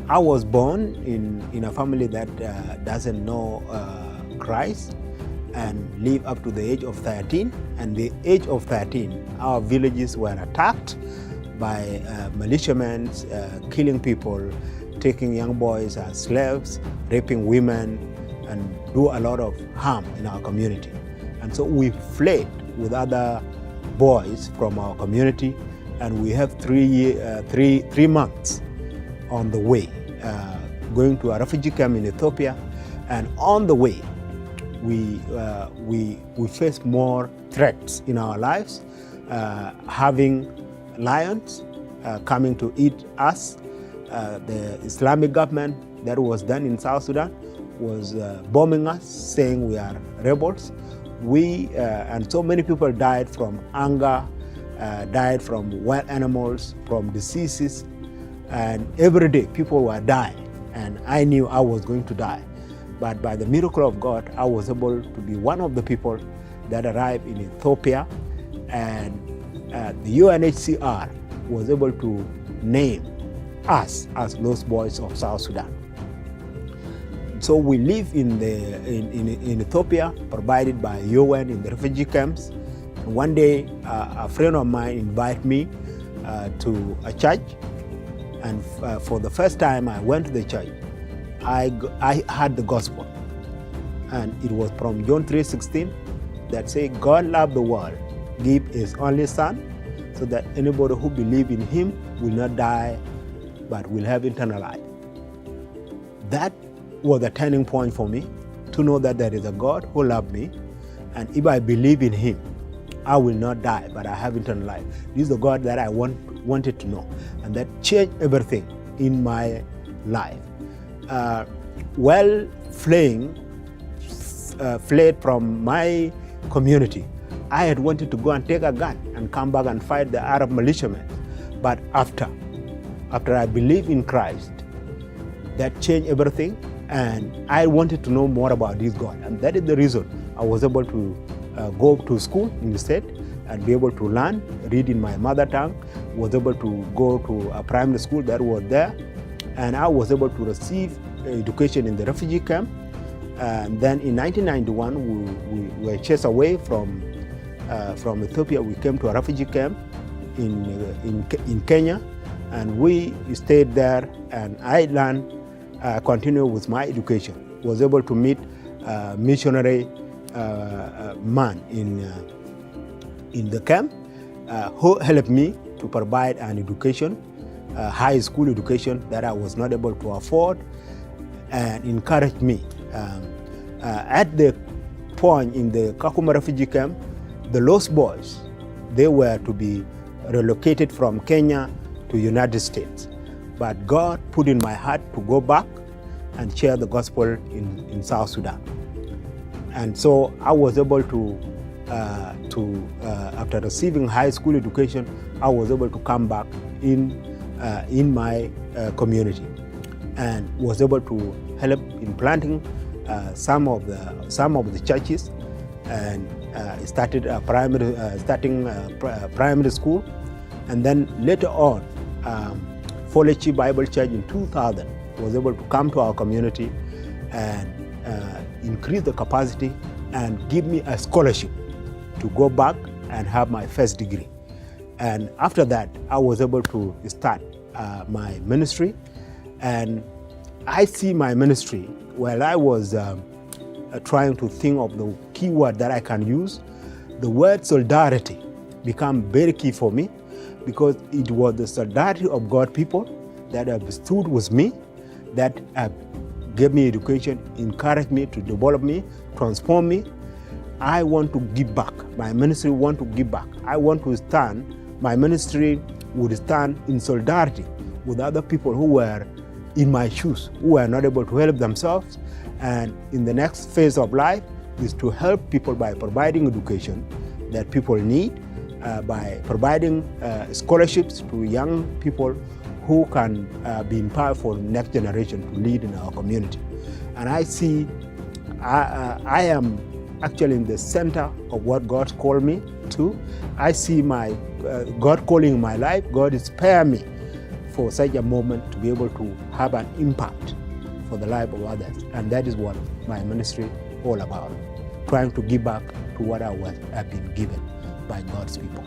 I was born in a family that doesn't know Christ and live up to the age of 13. And the age of 13, our villages were attacked by militiamen, killing people, taking young boys as slaves, raping women, and do a lot of harm in our community. And so we fled with other boys from our community, and we have 3 months on the way, going to a refugee camp in Ethiopia. And on the way, we face more threats in our lives, having lions coming to eat us. The Islamic government that was done in South Sudan was bombing us, saying we are rebels. And so many people died from hunger, died from wild animals, from diseases, and every day people were dying, and I knew I was going to die. But by the miracle of God, I was able to be one of the people that arrived in Ethiopia, and the UNHCR was able to name us as Lost Boys of South Sudan. So we live in Ethiopia, provided by UN in the refugee camps. And one day, a friend of mine invited me to a church, and for the first time I went to the church. I heard the gospel, and it was from John 3:16 that say, God loved the world, gave his only son, so that anybody who believes in him will not die, but will have eternal life. That was a turning point for me, to know that there is a God who loved me, and if I believe in him, I will not die, but I have eternal life. This is the God that I wanted to know, and that changed everything in my life. Fled from my community, I had wanted to go and take a gun and come back and fight the Arab militiamen. But after I believed in Christ, that changed everything, and I wanted to know more about this God. And that is the reason I was able to go to school in the state and be able to learn, read in my mother tongue, was able to go to a primary school that was there, and I was able to receive education in the refugee camp. And then in 1991, we were chased away from Ethiopia. We came to a refugee camp in Kenya, and we stayed there, and I learned, continued with my education. Was able to meet a missionary man in the camp who helped me to provide an education, high school education that I was not able to afford, and encouraged me. At the point in the Kakuma refugee camp, the Lost Boys, they were to be relocated from Kenya to United States. But God put in my heart to go back and share the gospel in South Sudan. And so I was able to after receiving high school education, I was able to come back in my community, and was able to help in planting some of the churches, and starting primary school, and then later on, Folichi Bible Church in 2000 was able to come to our community and increase the capacity and give me a scholarship to go back and have my first degree. And after that, I was able to start my ministry. And I see my ministry, while I was trying to think of the key word that I can use, the word solidarity became very key for me, because it was the solidarity of God people that have stood with me, that have gave me education, encouraged me to develop me, transform me. I want to give back. My ministry want to give back. I want to stand, my ministry would stand in solidarity with other people who were in my shoes, who were not able to help themselves. And in the next phase of life is to help people by providing education that people need, by providing scholarships to young people who can be empowered for the next generation to lead in our community. And I see I am actually in the center of what God called me to. I see my God calling in my life. God inspired me for such a moment to be able to have an impact for the life of others. And that is what my ministry all about, trying to give back to what I've been given by God's people.